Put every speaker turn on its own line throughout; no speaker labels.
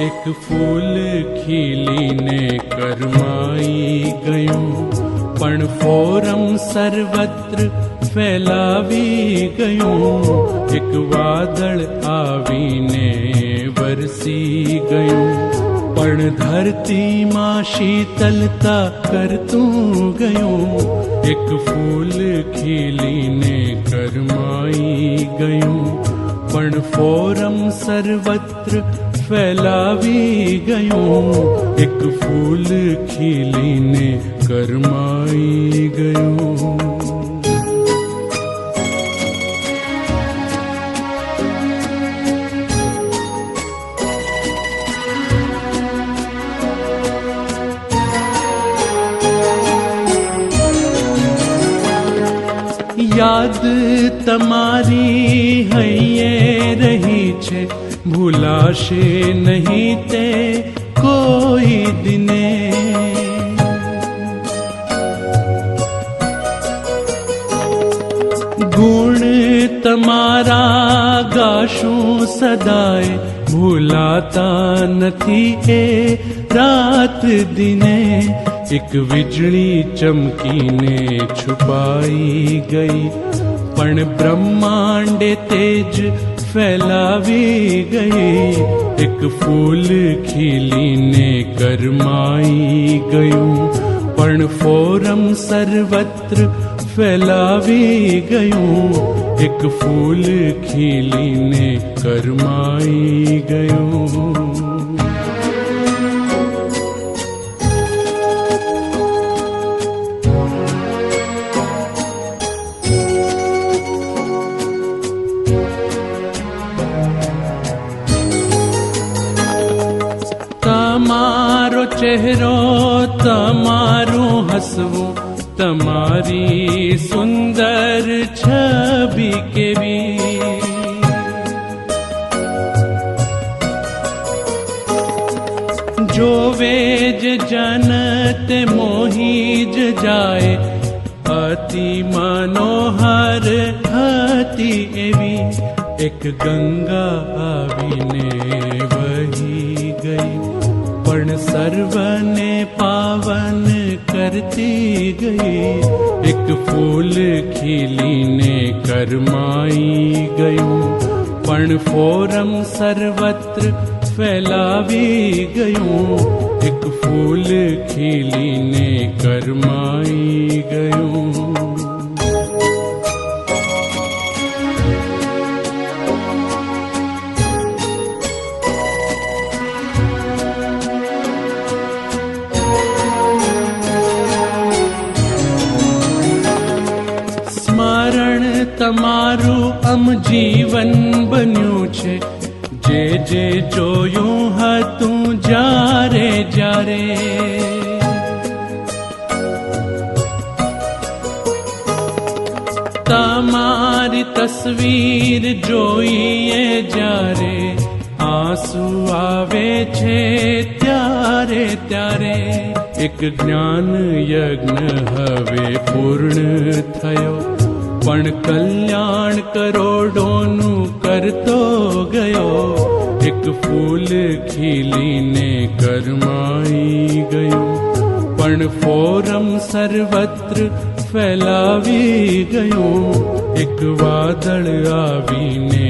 એક ફૂલ ખીલીને કરમાઈ ગયું, પણ ફોરમ સર્વત્ર ફેલાવી ગયું. એક વાદળ આવીને વરસી ગયું, પણ ધરતીમાં શીતલતા કરતું ગયું. એક ફૂલ ખીલીને કરમાઈ ગયું, પણ ફોરમ સર્વત્ર ફેલાવી ગયું. એક ફૂલ ખીલીને કરમાઈ ગયું. યાદ તમારી હૈયે રહી છે, ભૂલાશે નહીં તે કોઈ દિને. ગુણ તમારા ગાશું સદાય, ભૂલાતા નથી એ રાત દિને. એક વીજળી ચમકીને છુપાઈ ગઈ, પણ બ્રહ્માંડે તેજ ફેલાવી ગઈ. એક ફૂલ ખીલીને કરમાઈ ગયું, પણ ફોરમ સર્વત્ર ફેલાવી ગયું. એક ફૂલ ખીલીને કરમાઈ ગયું. તમારો ચહેરો, તમારું હસવું, તમારી સુંદર છબી કેવી. જોવે જ જન તે મોહી જ જાય, અતિ મનોહર હતી એવી. એક ગંગા આવીને વહી ગઈ, પણ સર્વને પાવન કરતી ગઈ. એક ફૂલ ખીલીને કરમાઈ ગયું, પણ ફોરમ સર્વત્ર ફેલાવી ગયું. એક ફૂલ ખીલીને કરમાઈ ગયું. તમારું અમ જીવન બન્યું છે, જે જે જોયું હતું જ્યારે જ્યારે. તમારી તસવીર જોઈએ જ્યારે, આંસુ આવે છે ત્યારે ત્યારે. એક જ્ઞાન યજ્ઞ હવે પૂર્ણ થયો, પણ કલ્યાણ કરોડોનું કરતો ગયો. એક ફૂલ ખીલીને કરમાઈ ગયું, પણ ફોરમ સર્વત્ર ફેલાવી ગયું. એક વાદળ આવીને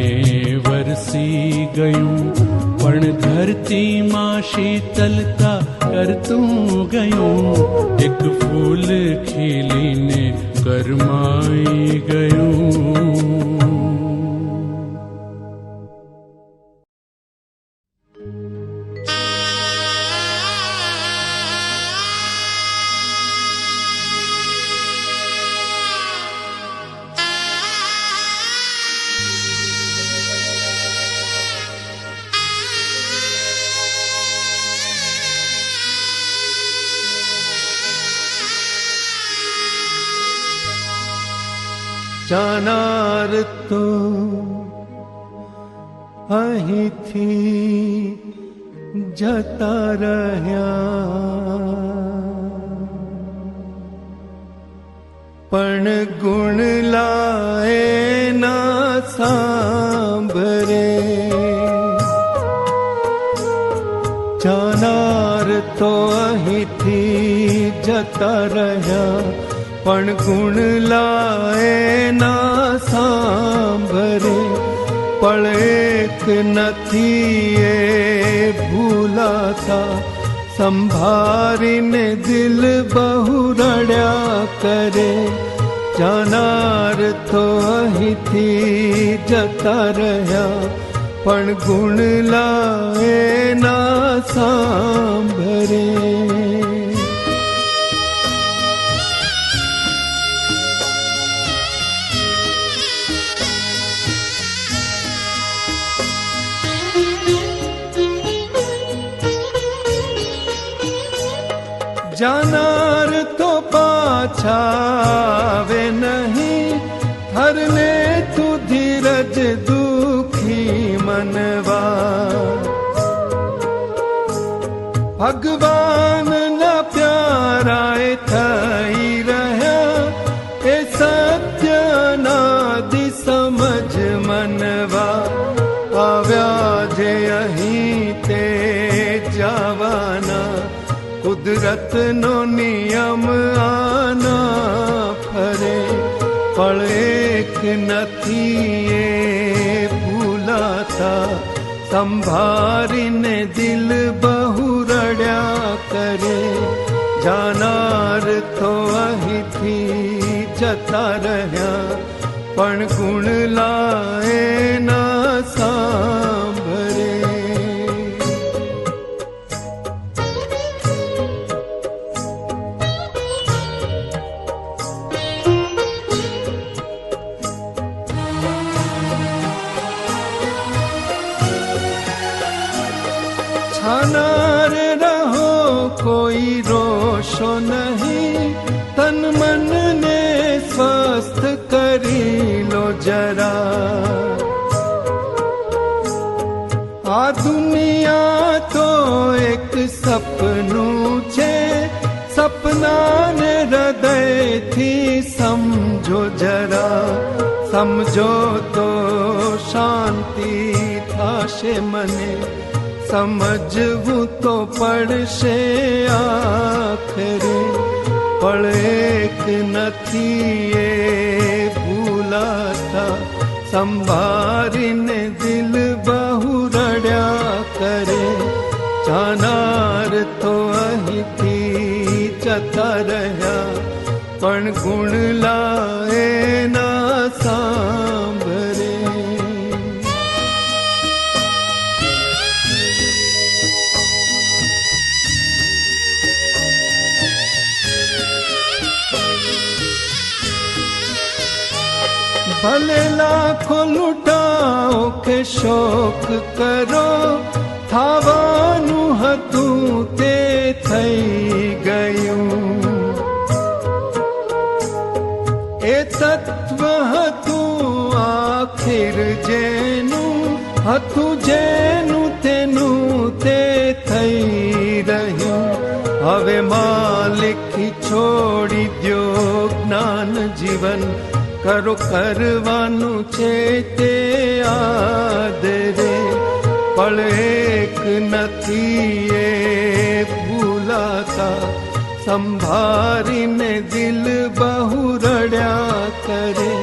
વરસી ગયું, પણ ધરતીમાં શીતલતા કરતું ગયું. એક ફૂલ ખીલીને કરમાઈ ગયું.
જાનાર તો અહીંથી જતા રહ્યા, પણ ગુણ લાએ ના સાંભળે. જાનાર તો અહીંથી જતા રહ્યા, પણ ગુણ લાએ ના સાંભરે. પળ એક નથી એ ભૂલાતા, સંભારીને દિલ બહુ રડ્યા કરે. જાનાર તો અહીંથી જતા રહ્યા, પણ ગુણ લાએ ના સાંભરે. જાનાર તો પાછા આવે નહીં, હરને તું ધીરજ દુખી મનવા. ભગવાનના પ્યારાએ થઈ રહ્યા, એ સત્યના દિ સમજ મનવા. આવ્યા જે અહીં તે જવાના, કુદરતનો નિયમ આના ફરે. પણ એક નથી એ ભૂલાતા, સંભારીને દિલ બહુ રડ્યા કરે. જાનાર તો અહીંથી જતા રહ્યા, પણ ગુણ લાએ ના સાંભરે. छानार रहो कोई रोशो नहीं, तन मन ने स्वस्थ करी लो जरा. आ दुनिया तो एक सपનું છે, સપનાને હૃદયથી સમજો જરા. સમજો તો શાંતિ થશે મને, સમજવું તો પડશે આખરે. પણ એક નથી એ ભૂલાતા, સંભારીને દિલ બહુ રડ્યા કરે. જાનાર તો અહીંથી જતા રહ્યા, પણ ગુણ લાએ ના સાંભરે. ભલે લાખો લૂંટાઓ કે શોક કરો, થાવાનું હતું તે થઈ ગયું. એ તત્વ હતું આખિર જેનું, હતું જેનું તેનું તે થઈ રહ્યું. હવે માલિકી છોડી દ્યો જ્ઞાન જીવન, કરો કરવાનું છે તે આદરે. પણ એક નથી એ ભૂલાતા, સંભારીને દિલ બહુ રડ્યા કરે.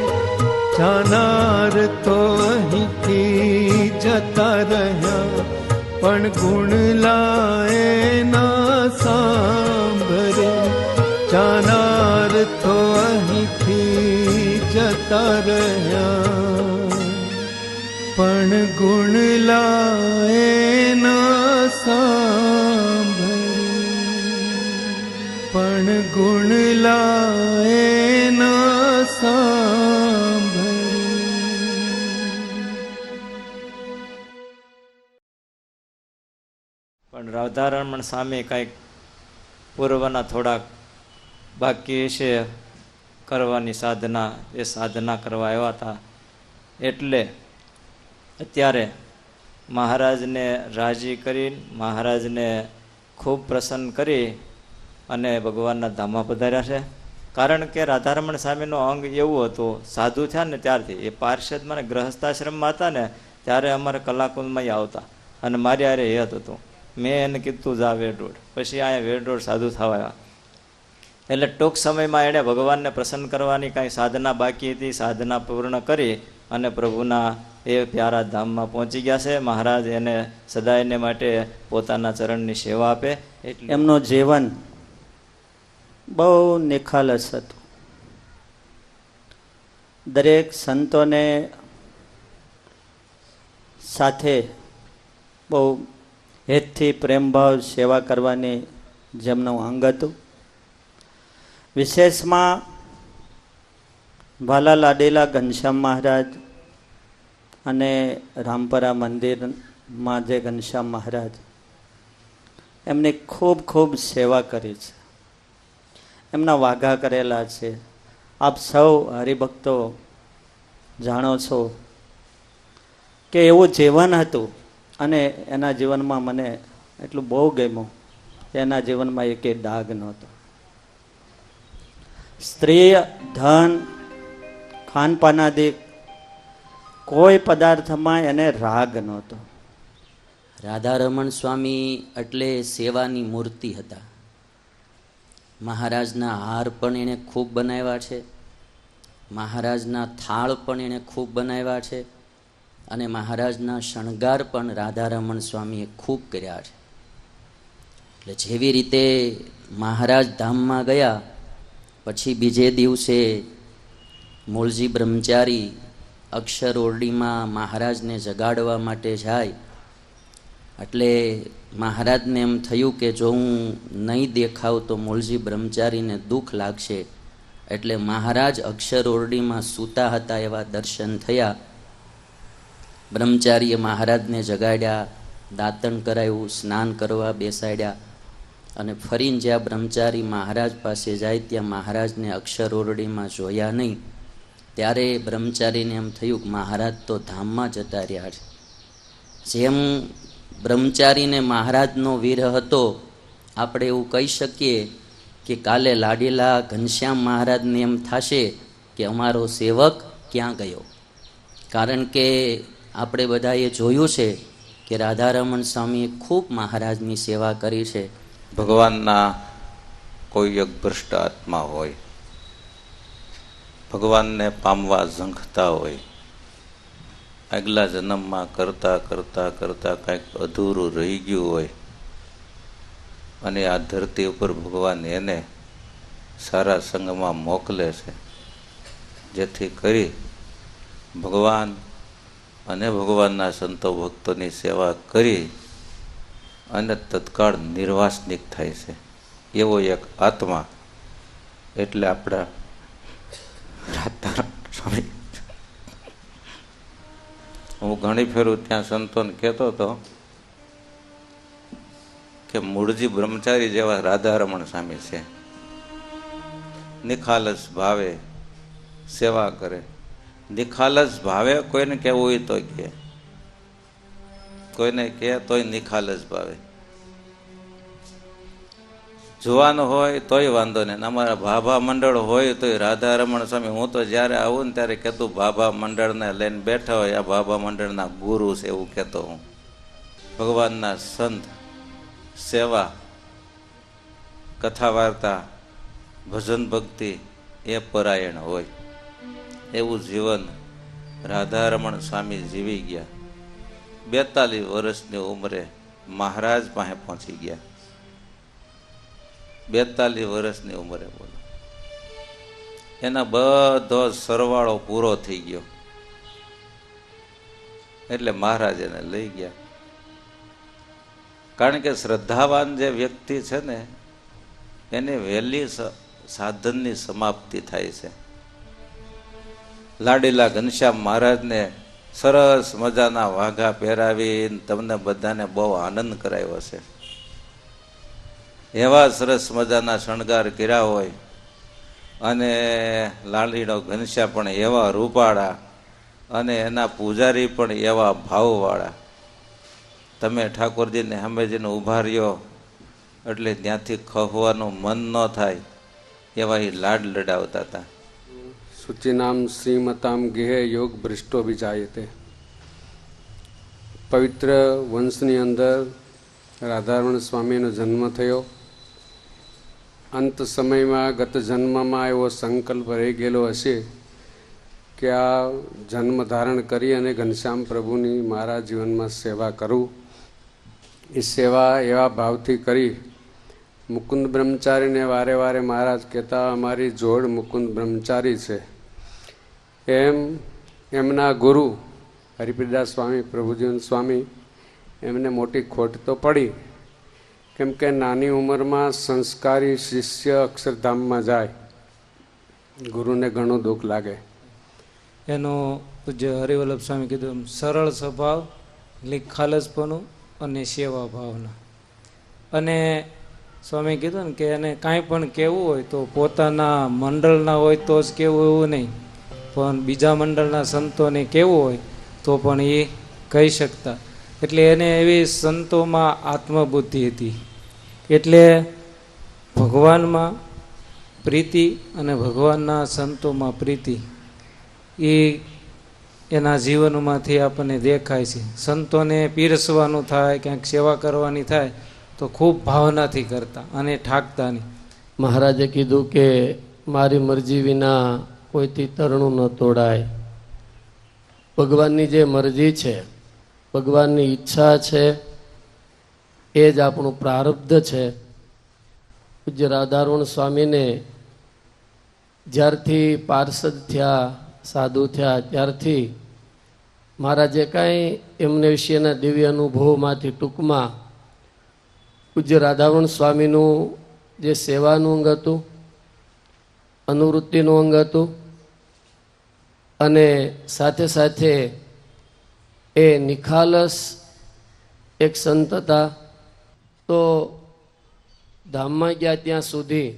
જાનાર તો અહીંથી જતા રહ્યા, પણ ગુણ લાએ ના સાંભરે. જાનાર તો અહીંથી જતા રહ્યા, પણ ગુણ લાએ ના સાંભરે. પણ ગુણ લાએ ના સાંભરે.
પણ રાધારમણ સામે કંઈક પૂર્વના થોડાક બાકી છે કરવાની સાધના, એ સાધના કરવા આવ્યા હતા. એટલે અત્યારે મહારાજને રાજી કરી, મહારાજને ખૂબ પ્રસન્ન કરી અને ભગવાનના ધામમાં પધાર્યા છે. કારણ કે રાધારમણ સ્વામીનો અંગ એવું હતું, સાધુ થયા ને ત્યારથી એ પાર્ષદમાં ને ગ્રહસ્થાશ્રમમાં હતા ને ત્યારે અમારે કલાકુંજમાં આવતા અને મારી હારે હેત હતું. મેં એને કીધું જા વેડોળ. પછી અહીંયા વેડોળ સાધુ થવા આવ્યા. એટલે ટૂંક સમયમાં એણે ભગવાનને પ્રસન્ન કરવાની કાંઈ સાધના બાકી હતી, સાધના પૂર્ણ કરી અને પ્રભુના એ પ્યારા ધામમાં પહોંચી ગયા છે. મહારાજ એને સદાયને માટે પોતાના ચરણની સેવા આપે. એટલે
એમનું જીવન બહુ નિખાલસ હતું. દરેક સંતોને સાથે બહુ હેતથી પ્રેમભાવ સેવા કરવાની જેમનું અંગ હતું. વિશેષમાં ભાલા લાડેલા ઘનશ્યામ મહારાજ અને રામપરા મંદિરમાં જે ઘનશ્યામ મહારાજ એમની ખૂબ ખૂબ સેવા કરી છે, એમના વાઘા કરેલા છે. આપ સૌ હરિભક્તો જાણો છો કે એવું જીવન હતું. અને એના જીવનમાં મને એટલું બહુ ગમ્યું કે એના જીવનમાં એકે ડાઘ નહોતો. સ્ત્રી, ધન, ખાનપાનાદિક કોઈ પદાર્થમાં એને રાગ નહોતો.
રાધારમણ સ્વામી એટલે સેવાની મૂર્તિ હતા. મહારાજના હાર પણ એણે ખૂબ બનાવ્યા છે, મહારાજના થાળ પણ એણે ખૂબ બનાવ્યા છે, અને મહારાજના શણગાર પણ રાધારમણ સ્વામીએ ખૂબ કર્યા છે. એટલે જેવી રીતે મહારાજ ધામમાં ગયા પછી બીજે દિવસે મૂળજી બ્રહ્મચારી અક્ષર ઓરડીમાં મહારાજને જગાડવા માટે જાય. એટલે મહારાજને એમ થયું કે જો હું નહીં દેખાવ તો મૂળજી બ્રહ્મચારીને દુઃખ લાગશે. એટલે મહારાજ અક્ષર ઓરડીમાં સૂતા હતા એવા દર્શન થયા. બ્રહ્મચારીએ મહારાજને જગાડ્યા, દાંતણ કરાવ્યું, સ્નાન કરવા બેસાડ્યા. અને ફરીને જ્યાં બ્રહ્મચારી મહારાજ પાસે જાય ત્યાં મહારાજને અક્ષર ઓરડીમાં જોયા નહીં. ત્યારે બ્રહ્મચારીને એમ થયું કે મહારાજ તો ધામમાં જતા રહ્યા છે. જેમ બ્રહ્મચારીને મહારાજનો વિરહ હતો, આપણે એવું કહી શકીએ કે કાલે લાડેલા ઘનશ્યામ મહારાજને એમ થશે કે અમારો સેવક ક્યાં ગયો. કારણ કે આપણે બધાએ જોયું છે કે રાધારમણ સ્વામીએ ખૂબ મહારાજની સેવા કરી છે.
ભગવાનના કોઈ એક ભ્રષ્ટ આત્મા હોય, ભગવાનને પામવા ઝંખતા હોય, આગલા જન્મમાં કરતા કરતા કરતા કાંઈક અધૂરું રહી ગયું હોય, અને આ ધરતી ઉપર ભગવાન એને સારા સંગમાં મોકલે છે, જેથી કરી ભગવાન અને ભગવાનના સંતો ભક્તોની સેવા કરી અને તત્કાળ નિર્વાસનિક થાય છે. એવો એક આત્મા એટલે આપણા રાધારમણ સ્વામી. હું ઘણી ફેરું ત્યાં સંતોને કહેતો હતો કે મૂળજી બ્રહ્મચારી જેવા રાધારમણ સ્વામી છે. નિખાલસ ભાવે સેવા કરે. નિખાલસ ભાવે કોઈને કહેવું હોય તો કહે, કોઈને કહે તોય નિખાલસ ભાવે. જુવાન હોય તોય વાંધો નહીં. અમારા ભાભા મંડળ હોય તોય રાધારમણ સ્વામી, હું તો જ્યારે આવું ને ત્યારે કહેતું ભાભા મંડળને લઈને બેઠા હોય આ ભાભા મંડળના ગુરુ છે એવું કહેતો હું. ભગવાનના સંત, સેવા, કથા વાર્તા, ભજન ભક્તિ એ પરાયણ હોય એવું જીવન રાધારમણ સ્વામી જીવી ગયા. 42 વર્ષની ઉંમરે મહારાજ પાસે પહોંચી ગયા. 42 વર્ષની ઉંમરે, બોલો. એના બધો સરવાળો પૂરો થઈ ગયો એટલે મહારાજ એને લઈ ગયા. કારણ કે શ્રદ્ધાવાન જે વ્યક્તિ છે ને એને વહેલી સાધનની સમાપ્તિ થાય છે. લાડીલા ઘનશ્યામ મહારાજને સરસ મજાના વાઘા પહેરાવીને તમને બધાને બહુ આનંદ કરાવ્યો છે. એવા સરસ મજાના શણગાર કર્યા હોય અને લાડીનો ઘનશ્યામ પણ એવા રૂપાળા અને એના પૂજારી પણ એવા ભાવવાળા. તમે ઠાકોરજીને હંમેજીને ઊભા રહ્યો એટલે ત્યાંથી ખવવાનું મન ન થાય એવા એ લાડ લડાવતા હતા.
શુચિનામ શ્રીમતામ ગેહે યોગ ભ્રષ્ટો વિજાયતે. પવિત્ર વંશની અંદર રાધારમણ સ્વામીનો જન્મ થયો. અંત સમયમાં ગત જન્મમાં એવો સંકલ્પ રહી ગયેલો હશે કે આ જન્મ ધારણ કરી અને ઘનશ્યામ પ્રભુની મારા જીવનમાં સેવા કરું. એ સેવા એવા ભાવથી કરી મુકુંદ બ્રહ્મચારીને વારે વારે મહારાજ કહેતા અમારી જોડ મુકુંદ બ્રહ્મચારી છે. એમ એમના ગુરુ હરિપ્રદાસ સ્વામી, પ્રભુજીવન સ્વામી, એમને મોટી ખોટ તો પડી, કેમ કે નાની ઉંમરમાં સંસ્કારી શિષ્ય અક્ષરધામમાં જાય, ગુરુને ઘણું દુઃખ લાગે.
એનો પૂજ્ય હરિવલ્લભ સ્વામી કીધું સરળ સ્વભાવ, નિખાલસપણું અને સેવા ભાવના. અને સ્વામી કીધું ને કે એને કાંઈ પણ કહેવું હોય તો પોતાના મંડળના હોય તો જ કહેવું એવું નહીં, પણ બીજા મંડળના સંતોને કહેવું હોય તો પણ એ કહી શકતા. એટલે એને એવી સંતોમાં આત્મબુદ્ધિ હતી. એટલે ભગવાનમાં પ્રીતિ અને ભગવાનના સંતોમાં પ્રીતિ એ એના જીવનમાંથી આપણને દેખાય છે. સંતોને પીરસવાનું થાય, ક્યાંક સેવા કરવાની થાય તો ખૂબ ભાવનાથી કરતા અને ઠાકતા નહીં.
મહારાજે કીધું કે મારી મરજી વિના કોઈથી તરણું ન તોડાય. ભગવાનની જે મરજી છે, ભગવાનની ઈચ્છા છે, એ જ આપણું પ્રારબ્ધ છે. પૂજ્ય રાધારમણ સ્વામીને જ્યારથી પાર્ષદ થયા, સાધુ થયા, ત્યારથી મહારાજે કાંઈ એમને વિશેના દિવ્ય અનુભવોમાંથી ટૂંકમાં પૂજ્ય રાધારમણ સ્વામીનું જે સેવાનું અંગ હતું, અનુવૃત્તિનું અંગ હતું, અને સાથે સાથે એ નિખાલસ એક સંત હતા. તો ધામમાં ગયા ત્યાં સુધી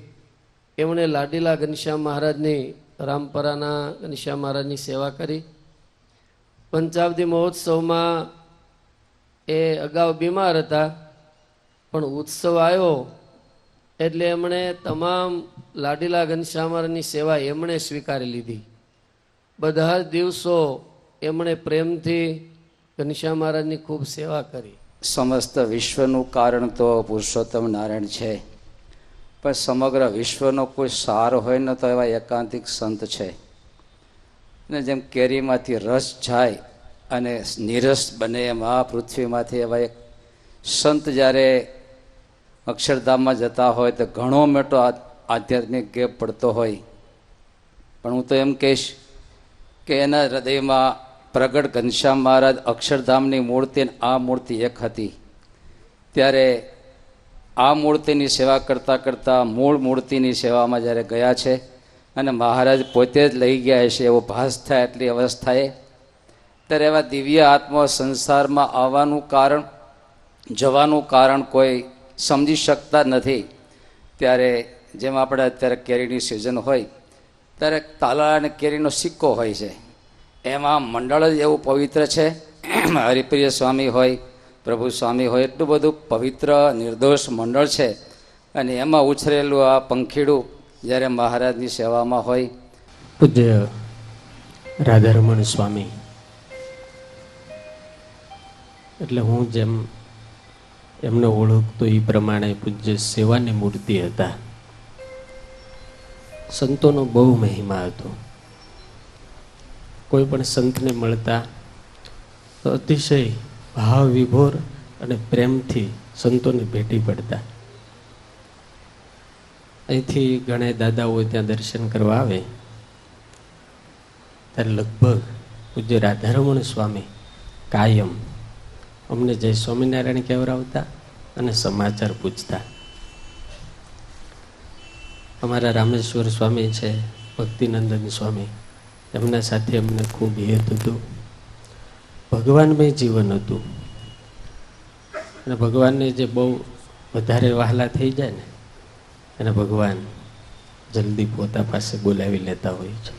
એમણે લાડીલા ઘનશ્યામ મહારાજની, રામપરાના ઘનશ્યામ મહારાજની સેવા કરી. પંચાબ્દી મહોત્સવમાં એ અગાઉ બીમાર હતા, પણ ઉત્સવ આવ્યો એટલે એમણે તમામ લાડીલા ઘનશ્યામ મહારાજની સેવા એમણે સ્વીકારી લીધી. બધા જ દિવસો એમણે પ્રેમથી ઘનશ્યામ મહારાજની ખૂબ સેવા કરી.
સમસ્ત વિશ્વનું કારણ તો પુરુષોત્તમ નારાયણ છે, પણ સમગ્ર વિશ્વનો કોઈ સાર હોય ને તો એવા એકાંતિક સંત છે. ને જેમ કેરીમાંથી રસ જાય અને નિરસ બને એમ આ પૃથ્વીમાંથી એવા એક સંત જ્યારે અક્ષરધામમાં જતા હોય તો ઘણો મોટો આધ્યાત્મિક ગેપ પડતો હોય. પણ હું તો એમ કહીશ કે એના હૃદયમાં પ્રગટ ઘનશ્યામ મહારાજ અક્ષરધામની મૂર્તિ અને આ મૂર્તિ એક હતી. ત્યારે આ મૂર્તિની સેવા કરતાં કરતાં મૂળ મૂર્તિની સેવામાં જ્યારે ગયા છે અને મહારાજ પોતે જ લઈ ગયા હશે એવો ભાસ થાય એટલી અવસ્થાએ, ત્યારે એવા દિવ્ય આત્મા સંસારમાં આવવાનું કારણ, જવાનું કારણ કોઈ સમજી શકતા નથી. ત્યારે જેમ આપણે અત્યારે કેરીની સિઝન હોય ત્યારે તાલા અને કેરીનો સિક્કો હોય છે, એમાં મંડળ જ એવું પવિત્ર છે. હરિપ્રિય સ્વામી હોય, પ્રભુ સ્વામી હોય, એટલું બધું પવિત્ર નિર્દોષ મંડળ છે. અને એમાં ઉછરેલું આ પંખીડું જ્યારે મહારાજની સેવામાં હોય.
પૂજ્ય રાધારમણ સ્વામી એટલે હું જેમ એમને ઓળખતો એ પ્રમાણે પૂજ્ય સેવાની મૂર્તિ હતા. સંતોનો બહુ મહિમા હતો. કોઈ પણ સંતને મળતા તો અતિશય ભાવ વિભોર અને પ્રેમથી સંતોને ભેટી પડતા. અહીંથી ઘણા દાદાઓ ત્યાં દર્શન કરવા આવે ત્યારે લગભગ પૂજ્ય રાધારમણ સ્વામી કાયમ અમને જય સ્વામિનારાયણ કહેવરાવતા અને સમાચાર પૂછતા. અમારા રામેશ્વર સ્વામી છે, ભક્તિનંદન સ્વામી, એમના સાથે અમને ખૂબ હિત હતું. ભગવાનમય જીવન હતું અને ભગવાનને જે બહુ વધારે વહાલા થઈ જાય ને એને ભગવાન જલ્દી પોતા પાસે બોલાવી લેતા હોય છે.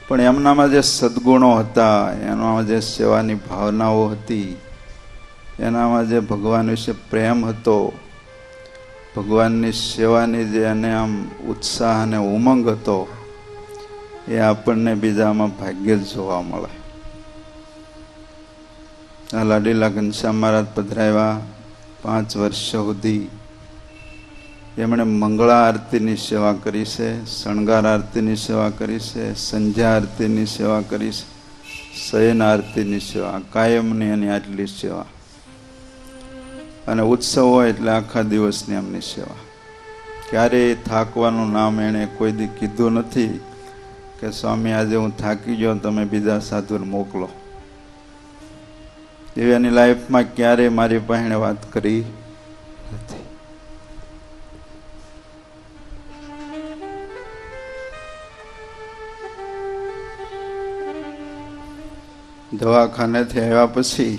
પણ એમનામાં જે સદગુણો હતા, એનામાં જે સેવાની ભાવનાઓ હતી, એનામાં જે ભગવાન વિશે પ્રેમ હતો, ભગવાનની સેવાની જે એને આમ ઉત્સાહ અને ઉમંગ હતો, એ આપણને બીજામાં ભાગ્યે જ જોવા મળે. આ લાડીલા ઘનશ્યામ મહારાજ પધરાવ્યા 5 વર્ષ સુધી એમણે મંગળા આરતીની સેવા કરી છે, શણગાર આરતીની સેવા કરી છે, સંધ્યા આરતીની સેવા કરી છે, શયન આરતીની સેવા, કાયમની એની આટલી સેવા, અને ઉત્સવ હોય એટલે આખા દિવસની એમની સેવા. ક્યારેય થાકવાનું નામ એણે કોઈ દી કીધું નથી કે સ્વામી આજે હું થાકી ગયો, તમે બીજા સાધુને મોકલો. એવી એની લાઈફમાં ક્યારેય મારી પાસે વાત કરી નથી. દવાખાનેથી આવ્યા પછી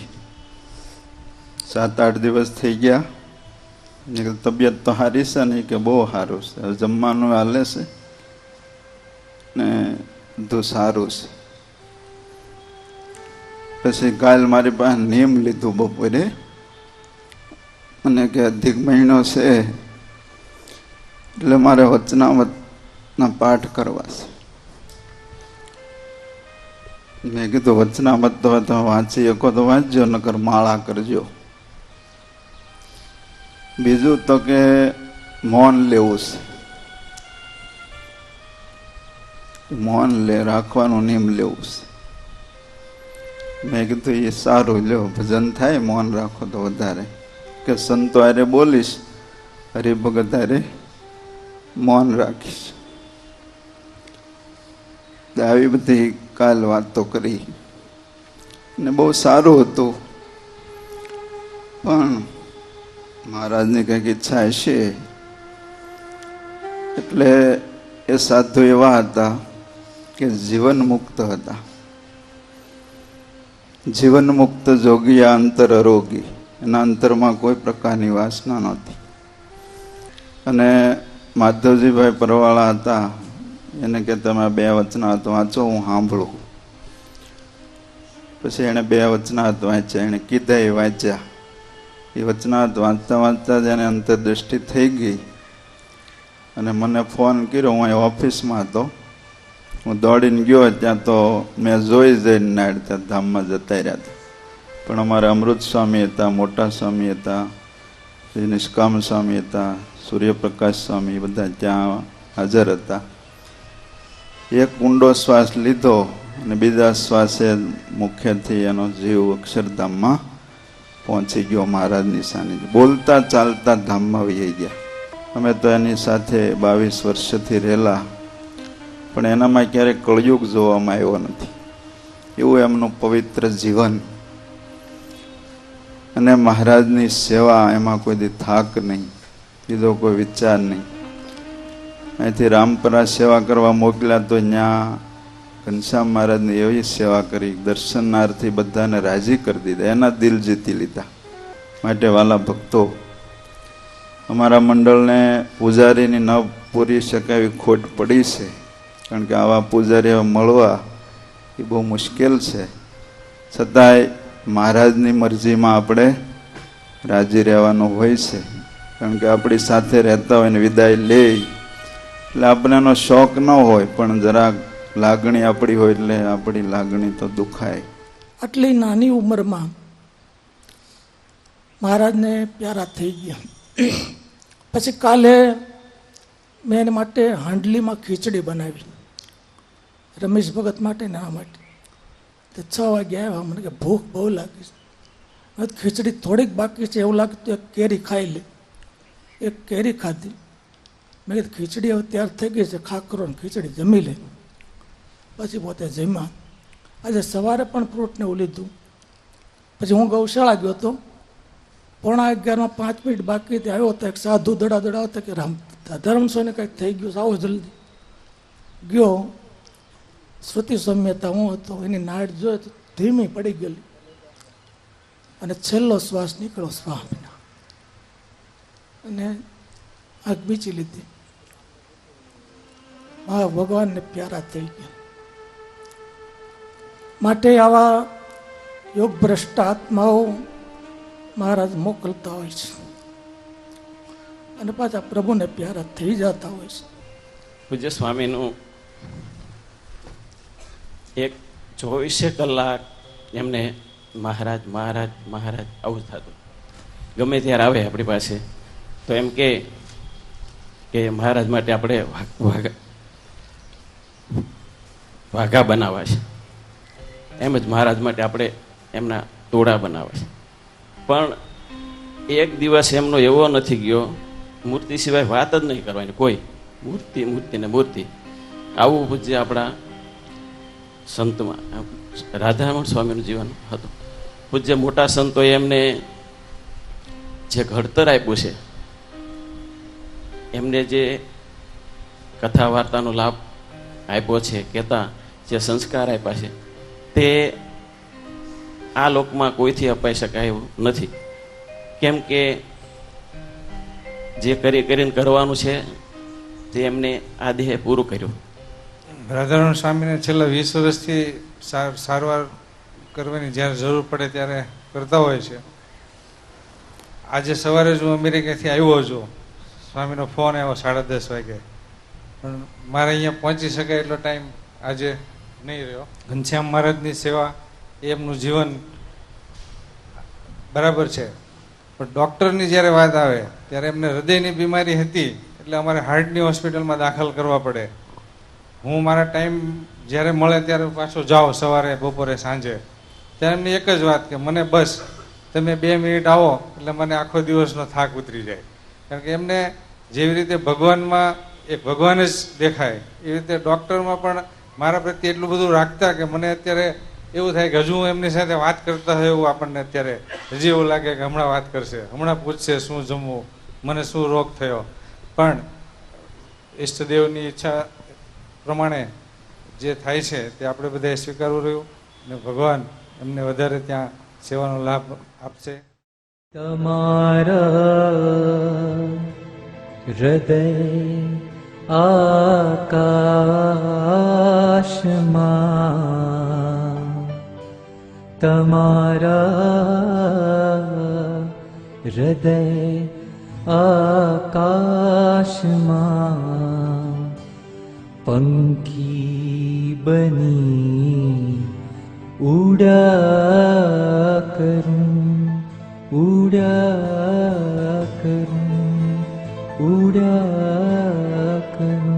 7-8 દિવસ થઈ ગયા. તબિયત તો સારી છે નહીં કે બહુ સારું છે, જમવાનું હાલે છે ને બધું સારું છે. પછી કાલ મારી પાસે નિયમ લીધું બપોરે, અને કે અધિક મહિનો છે એટલે મારે વચનામતના પાઠ કરવા છે. મેં કીધું વચનામત તો તમે વાંચી શકો તો વાંચજો, નકર માળા કરજો. બીજું તો કે મૌન લેવું છે, મૌન રાખવાનું નિયમ લેવું છે. મેં કીધું એ સારું, લ્યો ભજન થાય મૌન રાખો તો વધારે. કે સંતો હારે બોલીશ, હરિભગત હારે મૌન રાખીશ. આવી બધી કાલ વાતો કરી ને બહુ સારું હતું. પણ મહારાજની કંઈક ઈચ્છા હશે એટલે એ સાધુ એવા હતા કે જીવન મુક્ત હતા. જીવન મુક્ત જોગીયા અંતર અરોગી, એના અંતરમાં કોઈ પ્રકારની વાસના નહોતી. અને માધવજીભાઈ પરવાળા હતા, એને કે તમે 2 વચનામત વાંચો, હું સાંભળું. પછી એણે 2 વચનામત વાંચ્યા, એણે કીધા એ વાંચ્યા. એ વચનામત વાંચતા વાંચતા જ એને અંતરદ્રષ્ટિ થઈ ગઈ. અને મને ફોન કર્યો, હું અહીં ઓફિસમાં હતો, હું દોડીને ગયો ત્યાં તો મેં જોઈ જઈને નાડ ત્યાં ધામમાં જતા રહ્યા હતા. પણ અમારા અમૃત સ્વામી હતા, મોટા સ્વામી હતા, નિષ્કામ સ્વામી હતા, સૂર્યપ્રકાશ સ્વામી, બધા ત્યાં હાજર હતા. એક ઊંડો શ્વાસ લીધો અને બીજા શ્વાસે મુખ્યથી એનો જીવ અક્ષરધામમાં પહોંચી ગયો, મહારાજની સાનિધ્ય. બોલતા ચાલતા ધામમાં વહી ગયા. અમે તો એની સાથે 22 વર્ષથી રહેલા, પણ એનામાં ક્યારેય કળયુગ જોવામાં આવ્યો નથી. એવું એમનું પવિત્ર જીવન અને મહારાજની સેવા, એમાં કોઈ દી થાક નહીં, બીજો કોઈ વિચાર નહીં. અહીંથી રામપરા સેવા કરવા મોકલ્યા તો ત્યાં ઘનશ્યામ મહારાજની એવી સેવા કરી, દર્શનાર્થી બધાને રાજી કરી દીધા, એના દિલ જીતી લીધા. માટે વાલા ભક્તો, અમારા મંડળને પૂજારીની ન પૂરી શકાય ખોટ પડી છે. કારણ કે આવા પૂજારીઓ મળવા એ બહુ મુશ્કેલ છે. છતાંય મહારાજની મરજીમાં આપણે રાજી રહેવાનું હોય છે. કારણ કે આપણી સાથે રહેતા હોય ને વિદાય લે એટલે આપણે એનો શોખ ન હોય, પણ જરાક લાગણી આપણી હોય એટલે આપણી લાગણી તો દુખાય.
આટલી નાની ઉંમરમાં મહારાજને પ્યારા થઈ ગયા. પછી કાલે મેં એને માટે હાંડલીમાં ખીચડી બનાવી, રમેશ ભગત માટે ને આ માટે. તો 6 વાગે આવ્યા, મને કે ભૂખ બહુ લાગી છે, ખીચડી થોડીક બાકી છે, એવું લાગતું એક કેરી ખાઈ લે. એક કેરી ખાધી. મેં કીધું ખીચડી હવે તૈયાર થઈ ગઈ છે, ખાખરો ને ખીચડી જમી લે. પછી પોતે જમ્યા. આજે સવારે પણ ફ્રૂટને એવું લીધું. પછી હું ગૌશાળા ગયો હતો, 11:45 5 મિનિટ બાકી તે આવ્યો હતો. એક સાધુ દડા હતો કે ધર્મસોને કંઈક થઈ ગયું, આવો જલ્દી. ગયો, શ્રુતિ સ્વામી હતા, હું હતો. એની નાડ જોઈ તો ધીમી પડી ગયેલી અને છેલ્લો શ્વાસ નીકળ્યો સ્વામીના, અને આગ બીચી લીધી. હા, ભગવાનને પ્યારા થઈ ગયા. માટે આવા યોગ ભ્રષ્ટ આત્માઓ મહારાજ મોકલતા હોય છે અને પાછા પ્રભુને પ્યારા થઈ જતા હોય છે.
પૂજ્ય સ્વામીનું 24 કલાક એમને મહારાજ મહારાજ મહારાજ આવું જ થતું. ગમે ત્યારે આવે આપણી પાસે તો એમ કે મહારાજ માટે આપણે વાઘા બનાવવા છે, એમ જ મહારાજ માટે આપણે એમના તોડા બનાવવા છે. પણ એક દિવસ એમનો એવો નથી ગયો મૂર્તિ સિવાય વાત જ નહીં કરવાની, કોઈ મૂર્તિ મૂર્તિ ને મૂર્તિ. આવું પૂજ્ય આપણા સંતમાં રાધારમણ સ્વામીનું જીવન હતું. પૂજ્ય મોટા સંતોએ એમને જે ઘડતર આપ્યું છે, એમને જે કથા વાર્તાનો લાભ આપ્યો છે, કહેતા જે સંસ્કાર આપ્યા છે, તે આ લોકમાં કોઈથી અપાઈ શકાય એવું નથી. કેમ કે જે કરીને કરવાનું છે તે એમને આ દેહે પૂરું કર્યું.
રાધારમણ સ્વામીને છેલ્લા 20 વર્ષથી સારવાર કરવાની જ્યારે જરૂર પડે ત્યારે કરતા હોય છે. આજે સવારે જ હું અમેરિકાથી આવ્યો છું, સ્વામીનો ફોન આવ્યો 10:30 વાગે, પણ મારે અહીંયા પહોંચી શકાય એટલો ટાઈમ આજે નહીં રહ્યો. ઘનશ્યામ મહારાજની સેવા એ એમનું જીવન બરાબર છે, પણ ડૉક્ટરની જ્યારે વાત આવે ત્યારે એમને હૃદયની બીમારી હતી, એટલે અમારે હાર્ટની હોસ્પિટલમાં દાખલ કરવા પડે. હું મારા ટાઈમ જ્યારે મળે ત્યારે પાછો જાઉં, સવારે બપોરે સાંજે. ત્યારે એમની એક જ વાત કે મને બસ તમે 2 મિનિટ આવો એટલે મને આખો દિવસનો થાક ઉતરી જાય. કારણ કે એમને જેવી રીતે ભગવાનમાં એક ભગવાન જ દેખાય, એવી રીતે ડૉક્ટરમાં પણ મારા પ્રત્યે એટલું બધું રાખતા કે મને અત્યારે એવું થાય કે હજુ હું એમની સાથે વાત કરતા હોય એવું આપણને અત્યારે હજી એવું લાગે કે હમણાં વાત કરશે, હમણાં પૂછશે શું જમવું, મને શું રોગ થયો. પણ ઈષ્ટદેવની ઈચ્છા પ્રમાણે જે થાય છે તે આપણે બધાએ સ્વીકારવું રહ્યું, અને ભગવાન એમને વધારે ત્યાં સેવાનો લાભ આપશે.
તમારા હૃદય આકાશમાં, તમારા હૃદય આકાશમાં પંખી બની ઉડા કરું, ઉડા કરું, ઉડા કરું.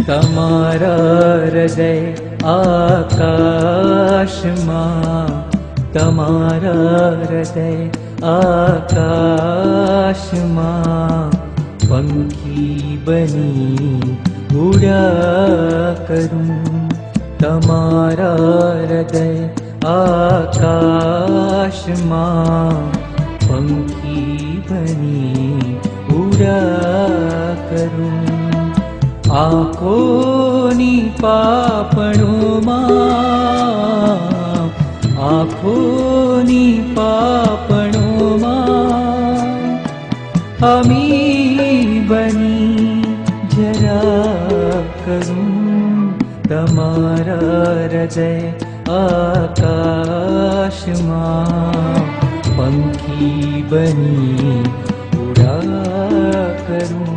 તમારા હૃદય આકાશમાં, તમારા હૃદય આકાશમાં પંખી બની ઉડા કરું. તમારા હૃદય આકાશમાં પંખી બની ઉડા કરું. આંખોની પાપણોમાં, આંખોની પાપણોમાં અમી બની જરા કરું. તમારા હૃદય આકાશમાં પંખી બની ઉડા કરું.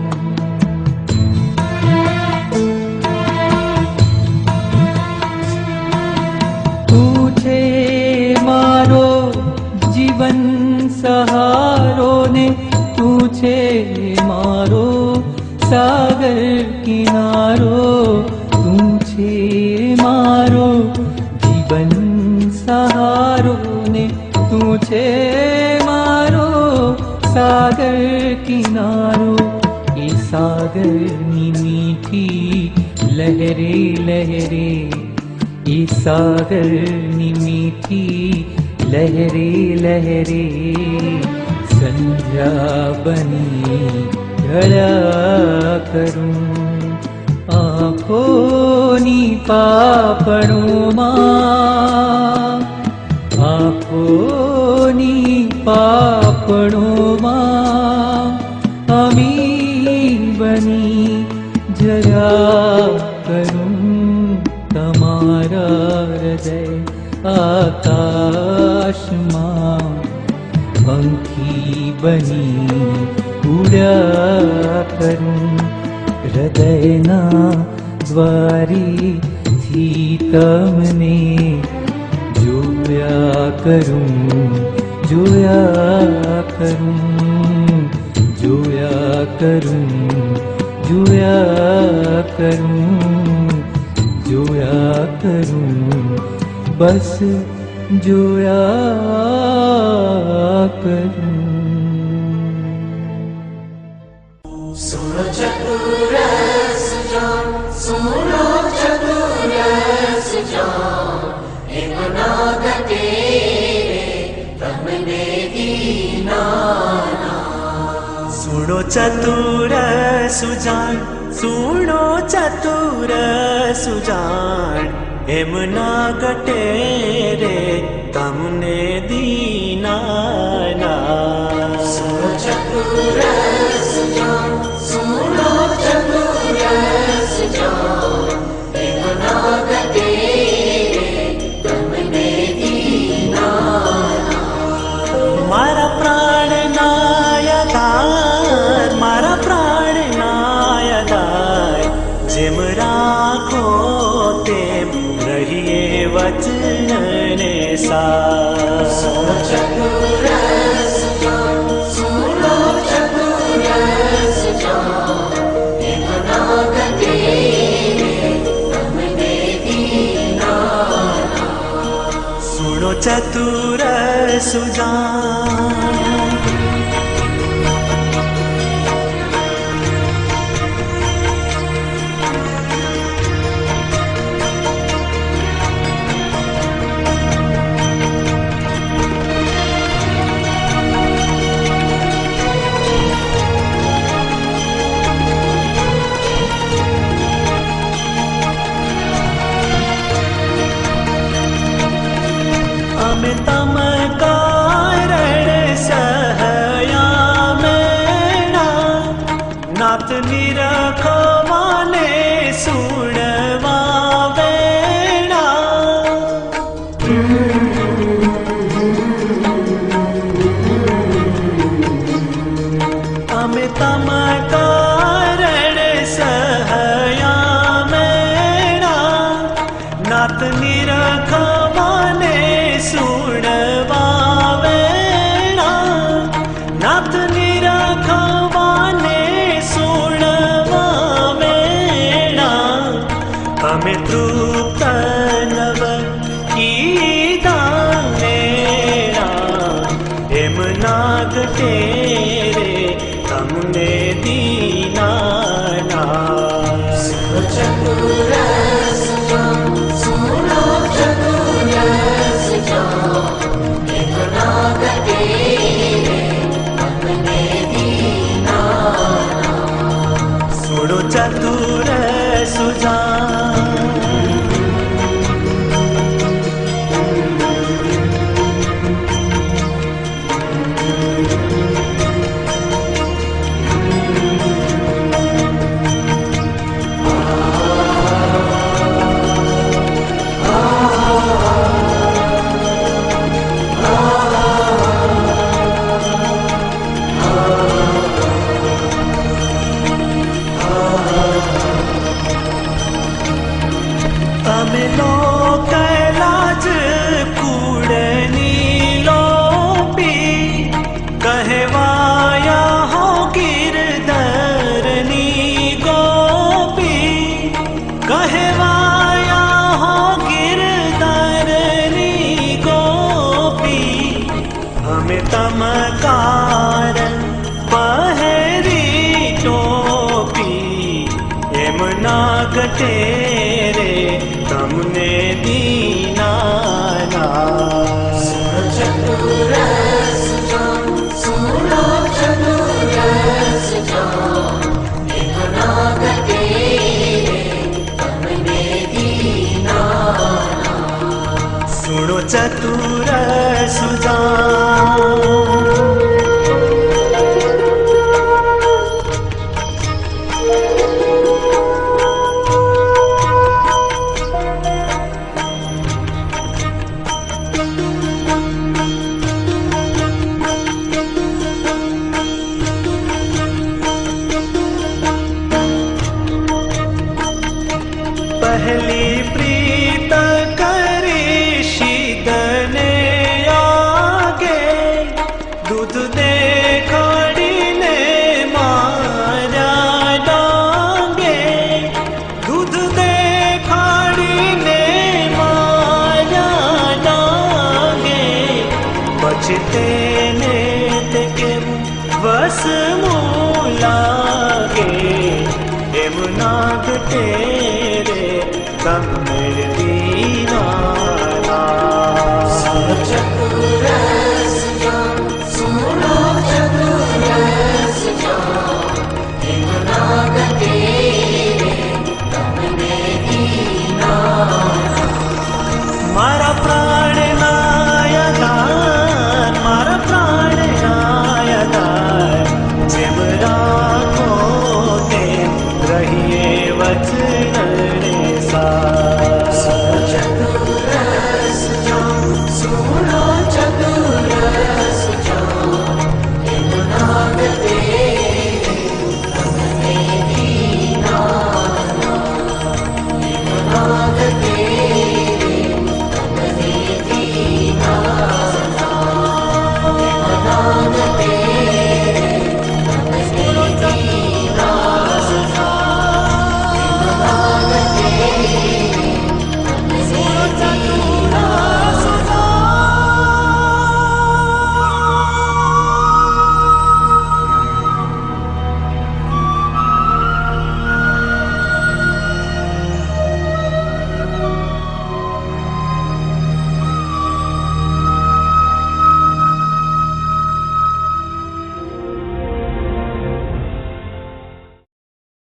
મારો જીવન સહારો ને તું છે મારો સાગર કિનારો, તું છે મારો જીવન સહારો ને તું છે મારો સાગર કિનારો. એ સાગરની મીઠી લહેરે લહેરે, એ સાગરની મીઠી લહેરે લહેરે સંધ્યા બની ઢળ્યા કરું આંખોની પાપણોમાં આંખોની પાપણોમાં અમી બની જરા કરું તમારા હૃદય આકાશમાં પંખી બની ઉડ્યા કરું હૃદયના દ્વારીથી તમને જોયા કરું જોયા કરું જોયા કરું જોયા કરું જોયા કરું બસ જોયા કરું.
સુનો ચતુરસ જાન સુનો ચતુરસ જાન એમ નાગતે તમને દીનાના.
સુનો ચતુરસ જાન સુનો ચતુરસ જાન એમ ના ઘટે રે તમને દીનાના.
સુનો ચતુરસ જાન સુનો ચતુરસ જાન એમ નાગતે તમને દીનાના.
મારા પ્રાણ નાયદાર મારા પ્રાણ નાયદાર જેમ રાખો તેમ રહીએ વચનને સાર.
સુનો ચતુરસ જાન સુનો ચતુરસ જાન એમ નાગતે તમને દીનાના.
સુનો ચતુરસ જાન અમે તમ કારણ સહયા મેણા નાથ નિરખવાને સુણવા વેણા. અમે તમ કારણ સહયા મેણા નાથ નિરખવાને સુણવા વેણા. નાથ નિરખવાને સુણવા વેણા. અમે તૃપ્ત નવ કીધા વેણા એમ ના ઘટે રે તમને દીનાના.
સુનો ચતુરસ જાન સુનો ચતુરસ જાન એમ નાગતે તમને દીનાના.
સુનો ચતુરસ જાન અમે લોકલાજ કુળની લોપી કહેવાયા હો ગિરધરની ગોપી. કહેવાયા હો ગિરધરની ગોપી. અમે તમ કારણ પહેરી ટોપી એમ ના ઘટે રે તમને દીનાના.
સુનો ચતુરસ જાન સુનો सुनो चतुरस जो एक नाग तेरे तमने दीना
सुनो चतुरस जो पहली प्रीत करे शीदने आगे दूध दे खाड़ीने मारा डांगे दूध दे खाड़ीने मारा डांगे बचते ने ते केम वस मूलागे एम नाग तेरे तम